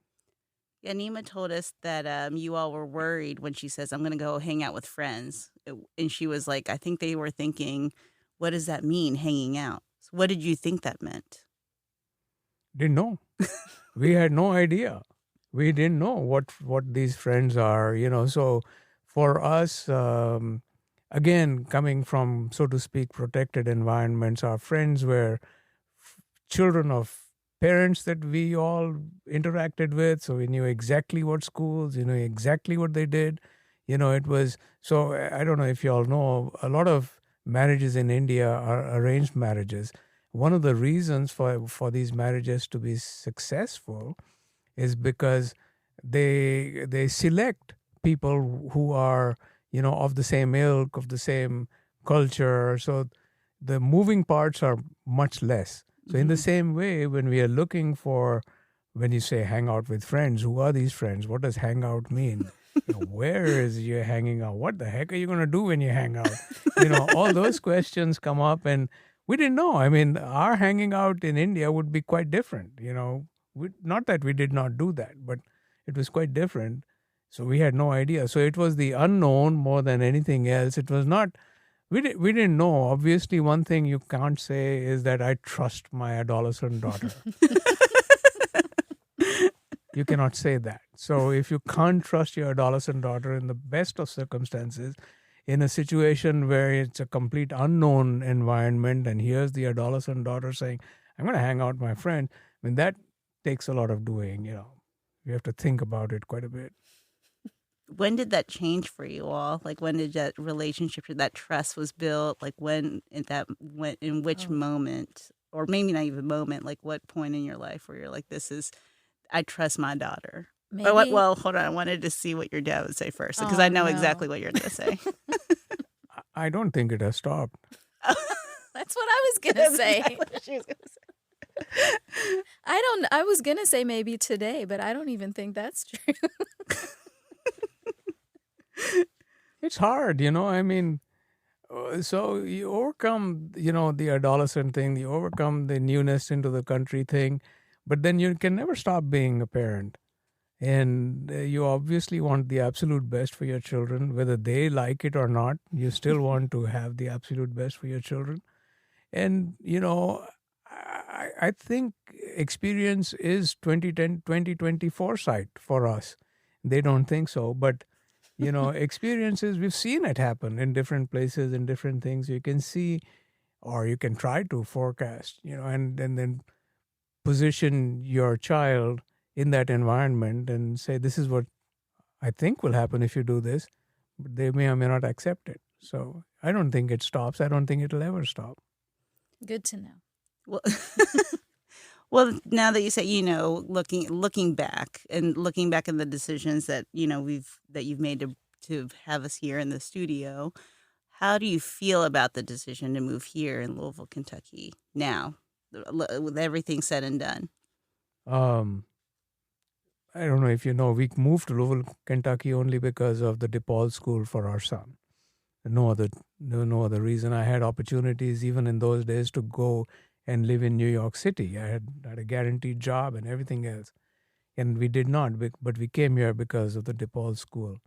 Yeah, Nima told us that you all were worried when she says, I'm going to go hang out with friends. And she was like, I think they were thinking, what does that mean, hanging out? So what did you think that meant? Didn't know. We had no idea. We didn't know what these friends are, So for us, again, coming from, so to speak, protected environments, our friends were children of parents that we all interacted with. So we knew exactly what schools, exactly what they did. It was, so I don't know if you all know, a lot of marriages in India are arranged marriages. One of the reasons for these marriages to be successful is because they select people who are, of the same ilk, of the same culture. So the moving parts are much less. So in the same way, when we are looking for, when you say hang out with friends, who are these friends? What does hang out mean? Where is you hanging out? What the heck are you going to do when you hang out? All those questions come up and we didn't know. I mean, our hanging out in India would be quite different. Not that we did not do that, but it was quite different. So we had no idea. So it was the unknown more than anything else. It was not, we didn't know. Obviously, one thing you can't say is that I trust my adolescent daughter. You cannot say that. So if you can't trust your adolescent daughter in the best of circumstances, in a situation where it's a complete unknown environment, and here's the adolescent daughter saying, I'm going to hang out with my friend, I mean, that takes a lot of doing, You have to think about it quite a bit. When did that change for you all? Like, when did that relationship, that trust was built? Like, in which moment, or maybe not even moment, like what point in your life where you're like, I trust my daughter? Maybe. Well, hold on. I wanted to see what your dad would say first, because I know exactly what you're going to say. I don't think it has stopped. That's what I was going to say. Exactly what she was going to say. I was going to say maybe today, but I don't even think that's true. It's hard, I mean, so you overcome, the adolescent thing, you overcome the newness into the country thing, but then you can never stop being a parent. And you obviously want the absolute best for your children, whether they like it or not. You still want to have the absolute best for your children. And, I think experience is 2010, 2020 foresight for us. They don't think so. But, experiences, we've seen it happen in different places and different things. You can see, or you can try to forecast, and then position your child in that environment and say, this is what I think will happen if you do this. But they may or may not accept it. So I don't think it stops. I don't think it'll ever stop. Good to know. Well, well, now that you say, looking back in the decisions that you've made to have us here in the studio, how do you feel about the decision to move here in Louisville, Kentucky now, with everything said and done? I don't know if you know, we moved to Louisville, Kentucky only because of the DePaul school for our son. No other reason. I had opportunities even in those days to go and live in New York City. I had a guaranteed job and everything else. And we did not, but we came here because of the DePaul school.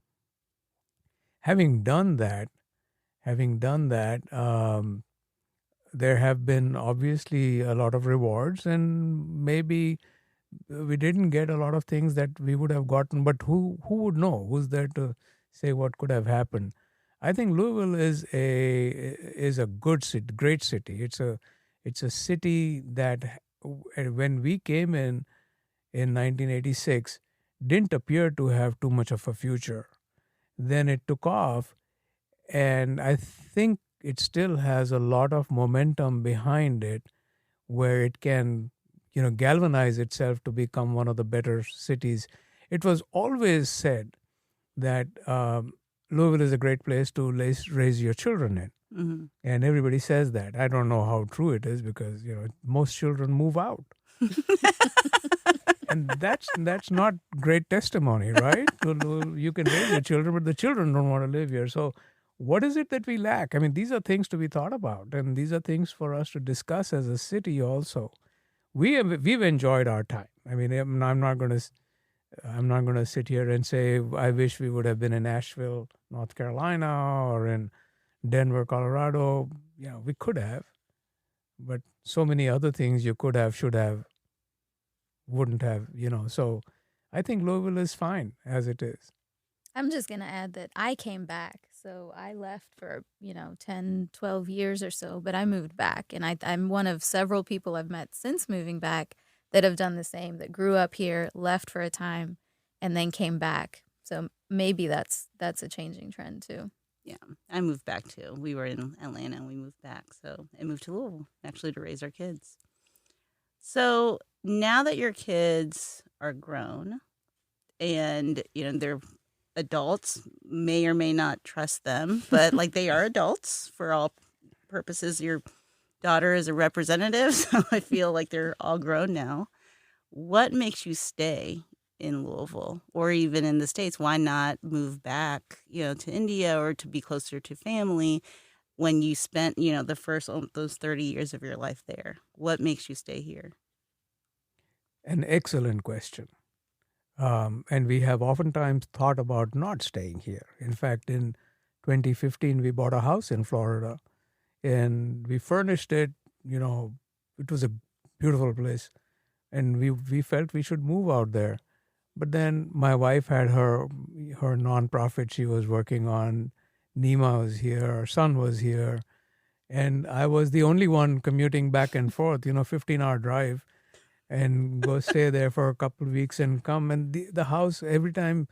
Having done that, there have been obviously a lot of rewards, and maybe we didn't get a lot of things that we would have gotten, but who would know? Who's there to say what could have happened? I think Louisville is a good city, great city. It's a city that when we came in 1986 didn't appear to have too much of a future. Then it took off, and I think it still has a lot of momentum behind it, where it can galvanize itself to become one of the better cities. It was always said that Louisville is a great place to raise your children in. Mm-hmm. And everybody says that. I don't know how true it is because, most children move out. And that's not great testimony, right? You can raise your children, but the children don't want to live here. So what is it that we lack? I mean, these are things to be thought about, and these are things for us to discuss as a city also. We've enjoyed our time. I mean, I'm not going to sit here and say I wish we would have been in Asheville, North Carolina, or in Denver, Colorado. We could have, but so many other things you could have, should have, wouldn't have. So I think Louisville is fine as it is. I'm just going to add that I came back. So I left for, 10, 12 years or so, but I moved back. And I'm one of several people I've met since moving back that have done the same, that grew up here, left for a time, and then came back. So maybe that's a changing trend too. Yeah, I moved back too. We were in Atlanta and we moved back. So I moved to Louisville actually to raise our kids. So now that your kids are grown and, they're adults, may or may not trust them, but like they are adults for all purposes. Your daughter is a representative, so I feel like they're all grown now. What makes you stay in Louisville or even in the States? Why not move back, to India or to be closer to family when you spent, the first those 30 years of your life there? What makes you stay here? An excellent question. And we have oftentimes thought about not staying here. In fact, in 2015, we bought a house in Florida and we furnished it. It was a beautiful place. And we felt we should move out there. But then my wife had her nonprofit she was working on. Nima was here, our son was here. And I was the only one commuting back and forth, 15-hour drive. And go stay there for a couple of weeks and come. And the house, every time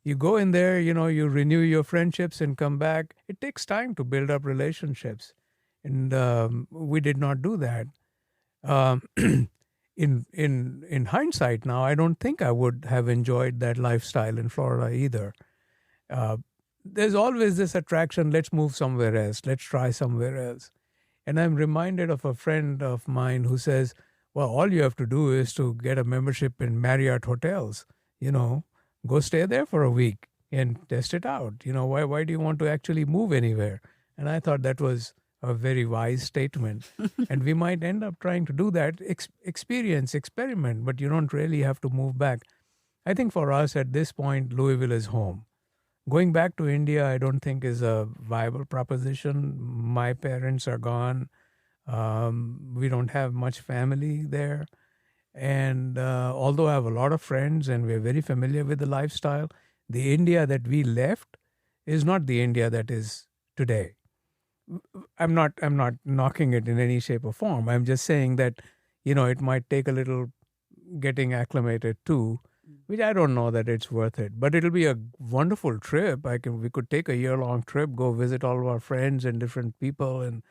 you go in there, you renew your friendships and come back. It takes time to build up relationships. And we did not do that. In hindsight now, I don't think I would have enjoyed that lifestyle in Florida either. There's always this attraction, let's move somewhere else. Let's try somewhere else. And I'm reminded of a friend of mine who says, well, all you have to do is to get a membership in Marriott hotels, go stay there for a week, and test it out. Why do you want to actually move anywhere? And I thought that was a very wise statement. And we might end up trying to do that, experience, experiment, but you don't really have to move back. I think for us at this point, Louisville is home. Going back to India, I don't think is a viable proposition. My parents are gone. We don't have much family there. And although I have a lot of friends and we're very familiar with the lifestyle, the India that we left is not the India that is today. I'm not knocking it in any shape or form. I'm just saying that, it might take a little getting acclimated to, which I don't know that it's worth it. But it'll be a wonderful trip. We could take a year-long trip, go visit all of our friends and different people and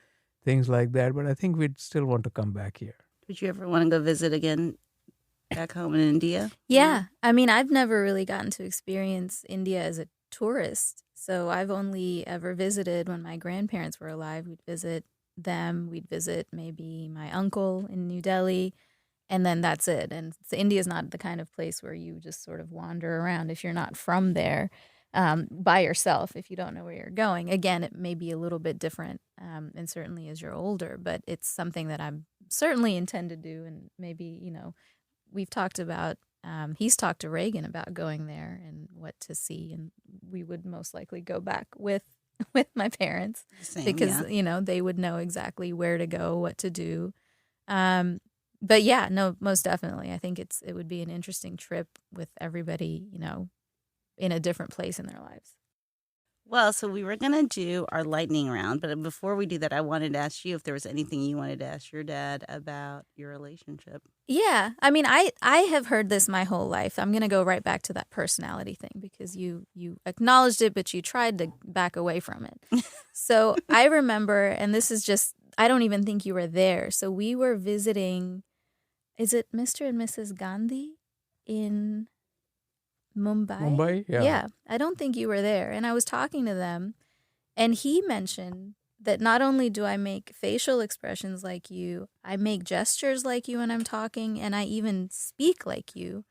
things like that. But I think we'd still want to come back here. Would you ever want to go visit again back home in India? Yeah. I mean, I've never really gotten to experience India as a tourist. So I've only ever visited when my grandparents were alive. We'd visit them. We'd visit maybe my uncle in New Delhi. And then that's it. And so India is not the kind of place where you just sort of wander around if you're not from there by yourself, if you don't know where you're going. Again, it may be a little bit different, and certainly as you're older, but it's something that I'm certainly intend to do. And maybe, we've talked about, he's talked to Reagan about going there and what to see. And we would most likely go back with my parents. Same, because, yeah. They would know exactly where to go, what to do. But yeah, no, most definitely. I think it would be an interesting trip with everybody, in a different place in their lives. Well, so we were going to do our lightning round, but before we do that, I wanted to ask you if there was anything you wanted to ask your dad about your relationship. Yeah. I mean, I have heard this my whole life. I'm going to go right back to that personality thing because you acknowledged it, but you tried to back away from it. So I remember, and this is just, I don't even think you were there. So we were visiting, is it Mr. and Mrs. Gandhi in Mumbai? Mumbai, yeah. Yeah, I don't think you were there. And I was talking to them, and he mentioned that not only do I make facial expressions like you, I make gestures like you when I'm talking, and I even speak like you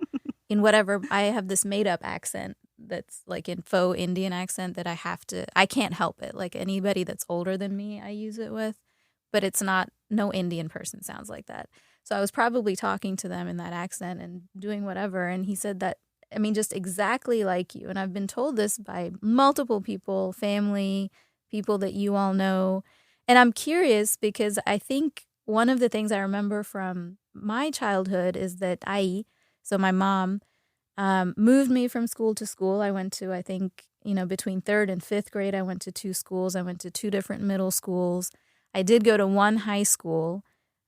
in whatever, I have this made-up accent that's like in faux Indian accent that I can't help it. Like anybody that's older than me, I use it with, but it's not, no Indian person sounds like that. So I was probably talking to them in that accent and doing whatever, and he said that, I mean, just exactly like you. And I've been told this by multiple people, family, people that you all know. And I'm curious because I think one of the things I remember from my childhood is that so my mom, moved me from school to school. I went to, I think, between 3rd and 5th grade, I went to 2 schools. I went to 2 different middle schools. I did go to 1 high school,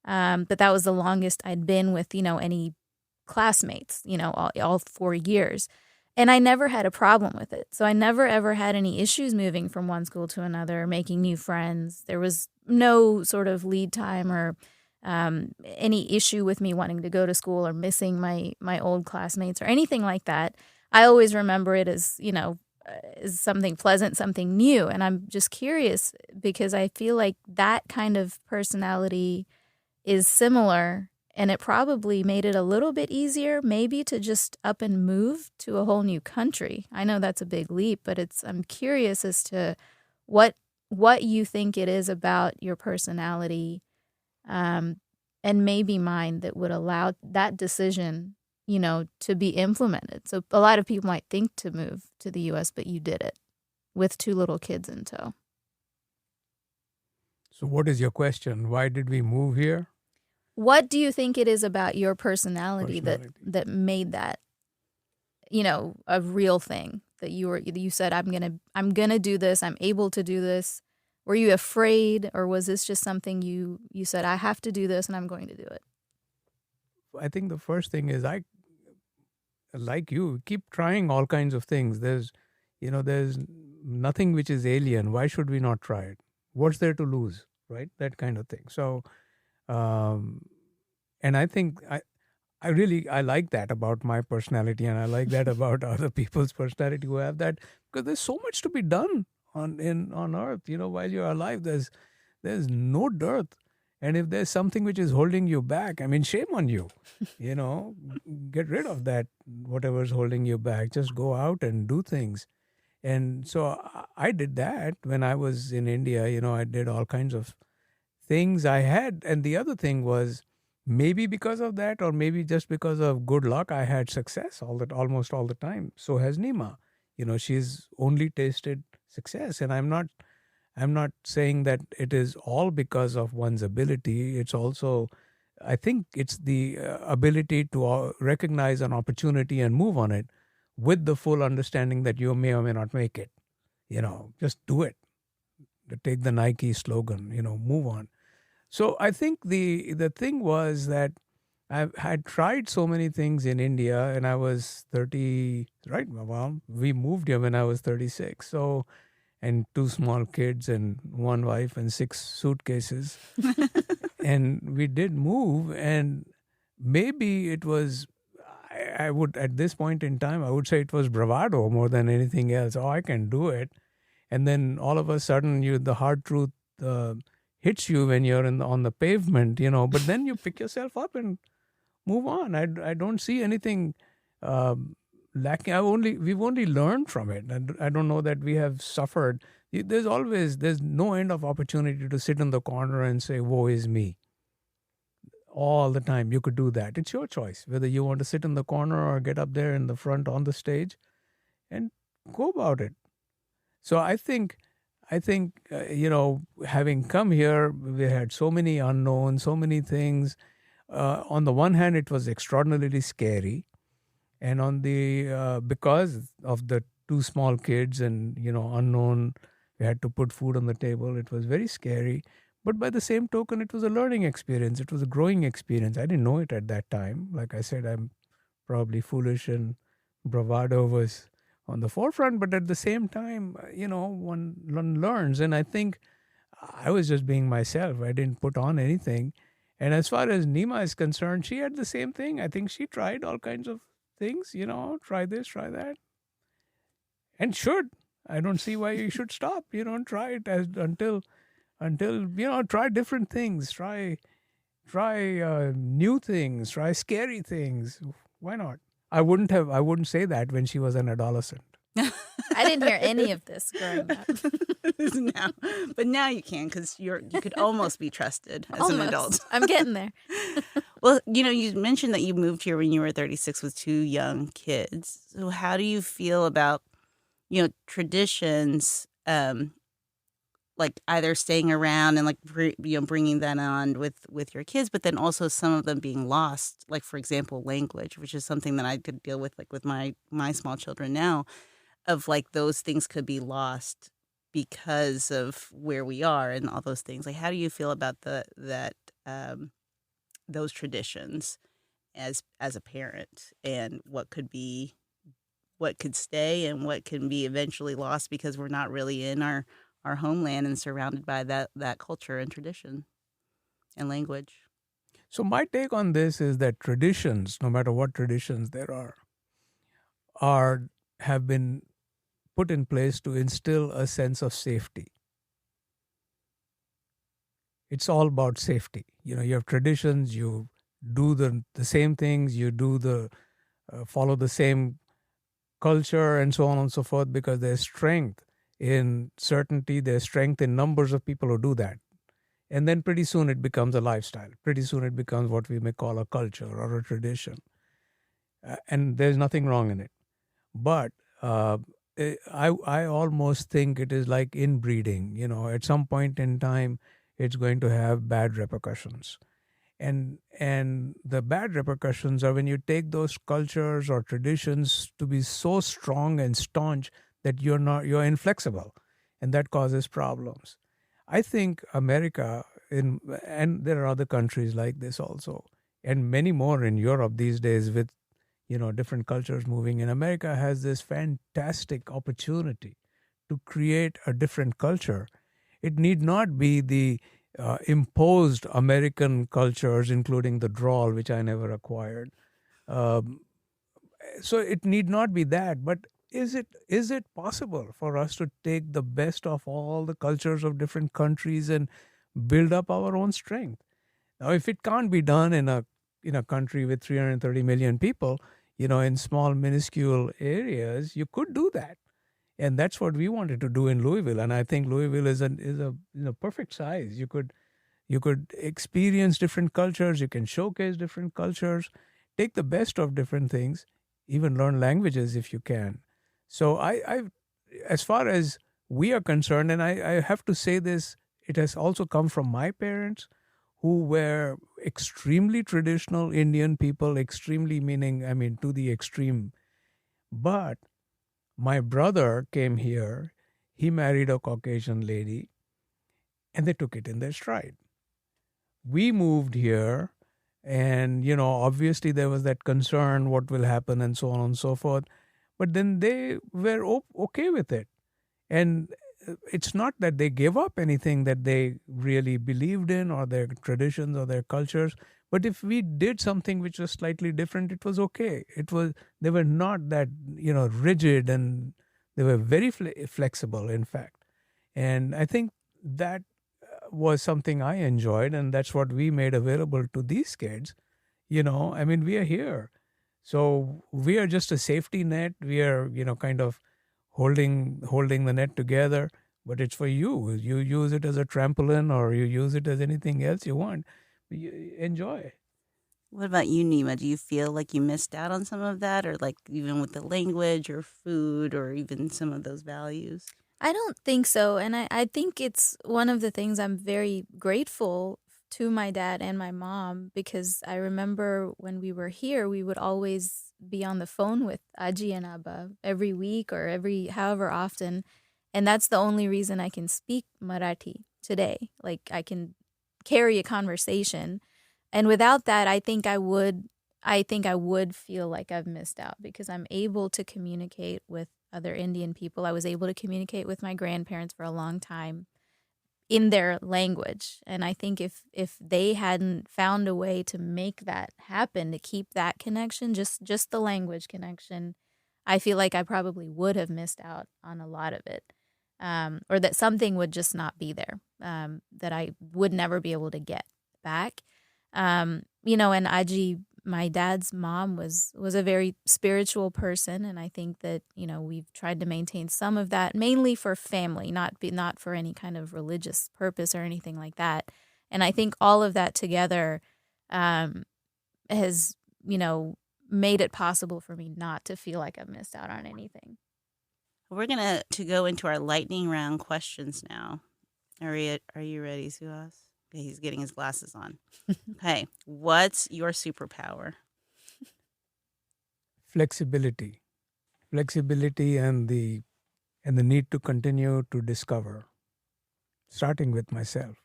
but that was the longest I'd been with, any classmates, all 4 years. And I never had a problem with it. So I never, ever had any issues moving from one school to another, making new friends. There was no sort of lead time or any issue with me wanting to go to school or missing my old classmates or anything like that. I always remember it as, as something pleasant, something new. And I'm just curious because I feel like that kind of personality is similar. And it probably made it a little bit easier maybe to just up and move to a whole new country. I know that's a big leap, but I'm curious as to what you think it is about your personality and maybe mine that would allow that decision, to be implemented. So a lot of people might think to move to the U.S., but you did it with 2 little kids in tow. So what is your question? Why did we move here? What do you think it is about your personality that made that, a real thing that you said, I'm gonna do this. I'm able to do this. Were you afraid, or was this just something you said, I have to do this and I'm going to do it? I think the first thing is I, like you, keep trying all kinds of things. There's nothing which is alien. Why should we not try it? What's there to lose, right? That kind of thing. So, and I think I like that about my personality, and I like that about other people's personality who have that, because there's so much to be done on Earth. While you're alive, there's no dearth. And if there's something which is holding you back, I mean, shame on you. Get rid of that, whatever's holding you back. Just go out and do things. And so I did that when I was in India. I did all kinds of things I had. And the other thing was, maybe because of that, or maybe just because of good luck, I had success almost all the time. So has Nima. She's only tasted success. And I'm not saying that it is all because of one's ability. It's also, I think it's the ability to recognize an opportunity and move on it with the full understanding that you may or may not make it. Just do it. Take the Nike slogan, move on. So I think the thing was that I had tried so many things in India, and I was 30, right? Well, we moved here when I was 36. So, and two small kids and one wife and 6 suitcases. And we did move, and maybe it was, I would, at this point in time, I would say it was bravado more than anything else. Oh, I can do it. And then all of a sudden, the hard truth hits you when you're on the pavement, but then you pick yourself up and move on. I don't see anything lacking. We've only learned from it. And I don't know that we have suffered. There's no end of opportunity to sit in the corner and say, woe is me. All the time. You could do that. It's your choice, whether you want to sit in the corner or get up there in the front on the stage and go about it. So I think, having come here, we had so many unknowns, so many things. On the one hand, it was extraordinarily scary. And on the, because of the 2 small kids and, unknown, we had to put food on the table. It was very scary. But by the same token, it was a learning experience. It was a growing experience. I didn't know it at that time. Like I said, I'm probably foolish and bravado was on the forefront. But at the same time, one learns. And I think I was just being myself. I didn't put on anything. And as far as Nima is concerned, she had the same thing. I think she tried all kinds of things, try this, try that. And should. I don't see why you should stop. Try it until try different things, try new things, try scary things. Why not? I wouldn't say that when she was an adolescent. I didn't hear any of this growing up. But now you can, because you could almost be trusted as an adult. I'm getting there. Well, you mentioned that you moved here when you were 36 with 2 young kids. So how do you feel about, traditions, like either staying around and like bringing that on with your kids, but then also some of them being lost, like for example language, which is something that I could deal with like with my small children now, of like those things could be lost because of where we are and all those things. Like how do you feel about those traditions as a parent, and what could stay and what can be eventually lost because we're not really in our homeland and surrounded by that culture and tradition and language? So my take on this is that traditions, no matter what traditions there have been put in place to instill a sense of safety. It's all about safety. You have traditions, you do the same things, you do follow the same culture and so on and so forth, because there's strength in certainty, there's strength in numbers of people who do that. And then pretty soon it becomes a lifestyle. Pretty soon it becomes what we may call a culture or a tradition. And there's nothing wrong in it. But I almost think it is like inbreeding. At some point in time, it's going to have bad repercussions. And the bad repercussions are when you take those cultures or traditions to be so strong and staunch that you're inflexible, and that causes problems. I think America, and there are other countries like this also, and many more in Europe these days with, different cultures moving in. America has this fantastic opportunity to create a different culture. It need not be the imposed American cultures, including the drawl, which I never acquired. So it need not be that, but is it possible for us to take the best of all the cultures of different countries and build up our own strength? Now, if it can't be done in a country with 330 million people, in small minuscule areas, you could do that. And that's what we wanted to do in Louisville. And I think Louisville is a perfect size. You could experience different cultures. You can showcase different cultures, take the best of different things, even learn languages if you can. So as far as we are concerned, and I have to say this, it has also come from my parents, who were extremely traditional Indian people, extremely meaning, I mean, to the extreme. But my brother came here, he married a Caucasian lady, and they took it in their stride. We moved here, and, obviously there was that concern, what will happen, and so on and so forth. But then they were okay with it. And it's not that they gave up anything that they really believed in or their traditions or their cultures. But if we did something which was slightly different, it was okay. They were not that, rigid, and they were very flexible, in fact. And I think that was something I enjoyed, and that's what we made available to these kids. We are here. So we are just a safety net. We are, kind of holding the net together, but it's for you. You use it as a trampoline, or you use it as anything else you want. You enjoy. What about you, Nima? Do you feel like you missed out on some of that, or like even with the language or food or even some of those values? I don't think so. And I think it's one of the things I'm very grateful to my dad and my mom, because I remember when we were here, we would always be on the phone with Aji and Abba every week or however often. And that's the only reason I can speak Marathi today. Like, I can carry a conversation. And without that, I think I would feel like I've missed out, because I'm able to communicate with other Indian people. I was able to communicate with my grandparents for a long time in their language. And I think if they hadn't found a way to make that happen, to keep that connection, just the language connection, I feel like I probably would have missed out on a lot of it. Or that something would just not be there, that I would never be able to get back. And Aji, my dad's mom, was a very spiritual person, and I think that we've tried to maintain some of that, mainly for family, not for any kind of religious purpose or anything like that. And I think all of that together has made it possible for me not to feel like I've missed out on anything. We're gonna go into our lightning round questions now. Are you ready, Suhas? Okay, he's getting his glasses on. Okay, what's your superpower? Flexibility and the need to continue to discover, starting with myself.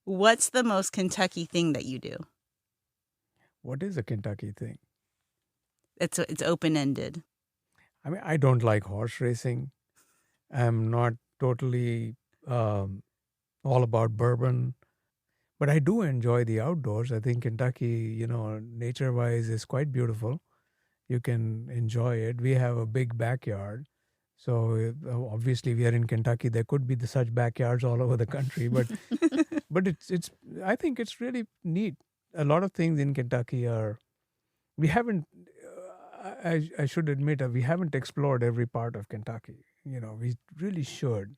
What's the most Kentucky thing that you do? What is a Kentucky thing? It's open-ended. I mean, I don't like horse racing. I'm not totally all about bourbon, but I do enjoy the outdoors. I think Kentucky, nature-wise, is quite beautiful. You can enjoy it. We have a big backyard. So obviously we are in Kentucky. There could be such backyards all over the country, but it's I think it's really neat. A lot of things in Kentucky we haven't, I should admit, we haven't explored every part of Kentucky. We really should.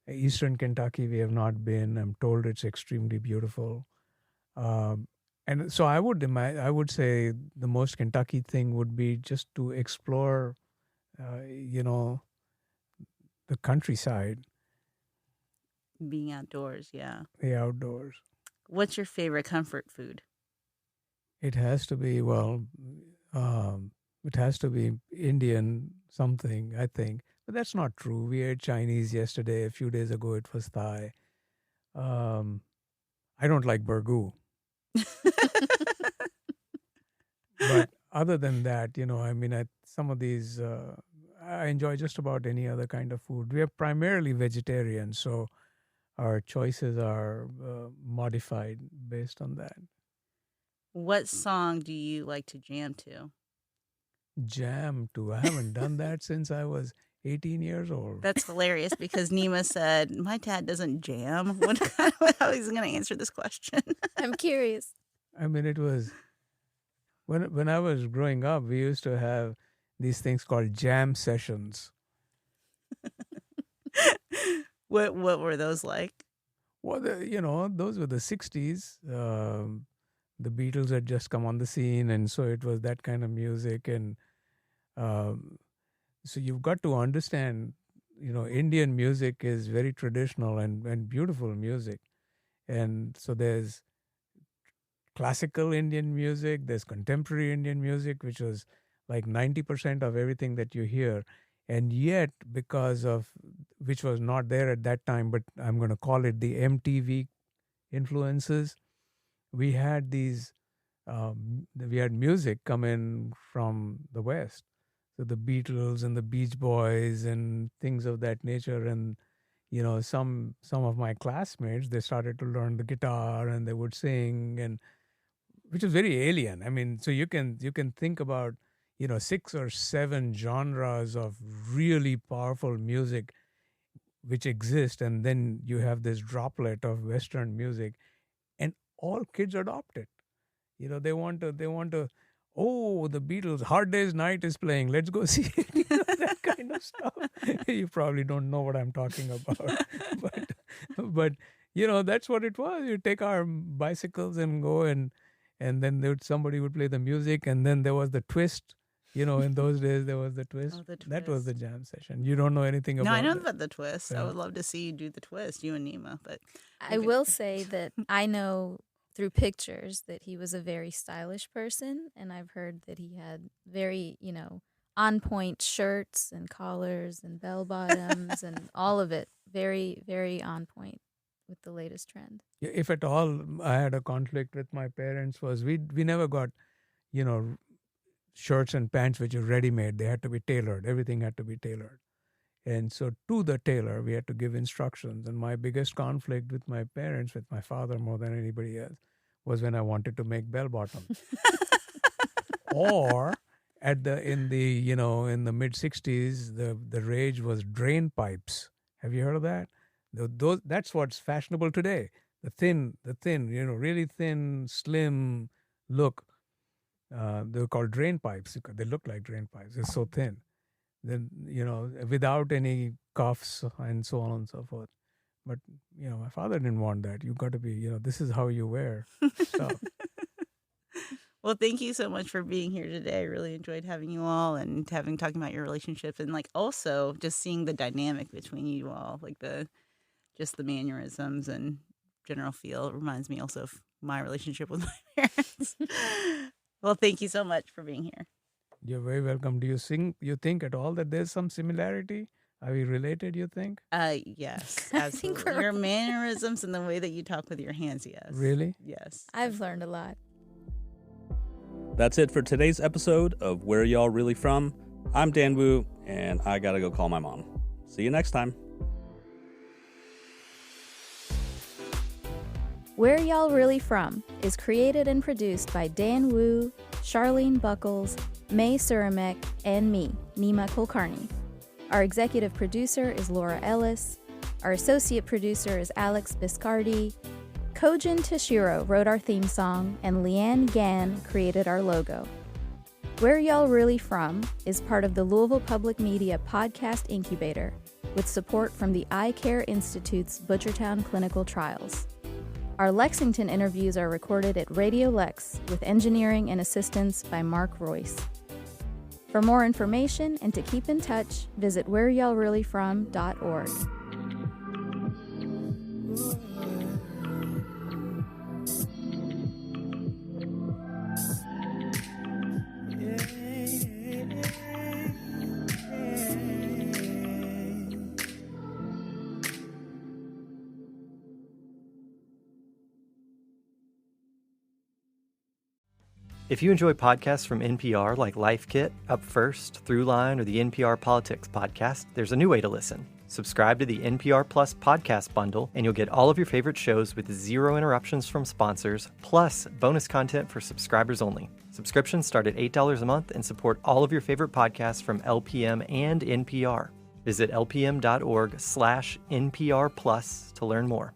Eastern Kentucky, we have not been. I'm told it's extremely beautiful. And so I would say the most Kentucky thing would be just to explore, the countryside. Being outdoors, yeah. The outdoors. What's your favorite comfort food? It has to be, it has to be Indian something, I think. But that's not true. We ate Chinese yesterday. A few days ago, it was Thai. I don't like burgoo. But other than that, some of these, I enjoy just about any other kind of food. We are primarily vegetarian, so our choices are modified based on that. What song do you like to jam to? Jam to? I haven't done that since I was 18 years old. That's hilarious because Nima said, my dad doesn't jam. How he's going to answer this question? I'm curious. I mean, it was, when I was growing up, we used to have these things called jam sessions. What were those like? Well, those were the 60s. The Beatles had just come on the scene, and so it was that kind of music. And so you've got to understand, Indian music is very traditional and beautiful music. And so there's classical Indian music, there's contemporary Indian music, which was like 90% of everything that you hear. And yet, because of, which was not there at that time, but I'm going to call it the MTV influences, we had we had music come in from the West. So the Beatles and the Beach Boys and things of that nature. And, some of my classmates, they started to learn the guitar and they would sing, and which is very alien. I mean, so you can think about, 6 or 7 genres of really powerful music which exist, and then you have this droplet of Western music, and all kids adopt it. They want to. Oh, the Beatles, Hard Day's Night is playing. Let's go see it. That kind of stuff. You probably don't know what I'm talking about, but that's what it was. You take our bicycles and go, and then somebody would play the music, and then there was the twist. In those days, there was the twist. Oh, the twist. That was the jam session. You don't know anything about it. No, I know about the twist. Yeah. I would love to see you do the twist, you and Nima. But I will say that I know through pictures that he was a very stylish person, and I've heard that he had very, on-point shirts and collars and bell-bottoms and all of it. Very, very on point with the latest trend. If at all I had a conflict with my parents was we never got, shirts and pants which are ready-made. They had to be tailored. Everything had to be tailored. And so to the tailor, we had to give instructions. And my biggest conflict with my parents, with my father more than anybody else, was when I wanted to make bell bottoms. Or in the mid 60s, the rage was drain pipes. Have you heard of that? That's what's fashionable today. The thin, really thin, slim look. They're called drain pipes. They look like drain pipes. They're so thin. Then, without any cuffs and so on and so forth. But, my father didn't want that. You got to be, this is how you wear stuff. Well, thank you so much for being here today. I really enjoyed having you all and talking about your relationship, and also just seeing the dynamic between you all, like the mannerisms and general feel. It reminds me also of my relationship with my parents. Well, thank you so much for being here. You're very welcome. Do you think at all that there's some similarity? Are we related, you think? Yes, absolutely. Your mannerisms and the way that you talk with your hands, yes. Really? Yes. I've learned a lot. That's it for today's episode of Where Y'all Really From? I'm Dan Wu, and I gotta go call my mom. See you next time. Where Y'all Really From is created and produced by Dan Wu, Charlene Buckles, May Suramek, and me, Nima Kulkarni. Our executive producer is Laura Ellis. Our associate producer is Alex Biscardi. Kojin Tashiro wrote our theme song, and Leanne Gann created our logo. Where Y'all Really From is part of the Louisville Public Media Podcast Incubator, with support from the Eye Care Institute's Butchertown Clinical Trials. Our Lexington interviews are recorded at Radio Lex with engineering and assistance by Mark Royce. For more information and to keep in touch, visit whereyallreallyfrom.org. If you enjoy podcasts from NPR like Life Kit, Up First, Throughline, or the NPR Politics podcast, there's a new way to listen. Subscribe to the NPR Plus podcast bundle, and you'll get all of your favorite shows with 0 interruptions from sponsors, plus bonus content for subscribers only. Subscriptions start at $8 a month and support all of your favorite podcasts from LPM and NPR. Visit lpm.org/NPR Plus to learn more.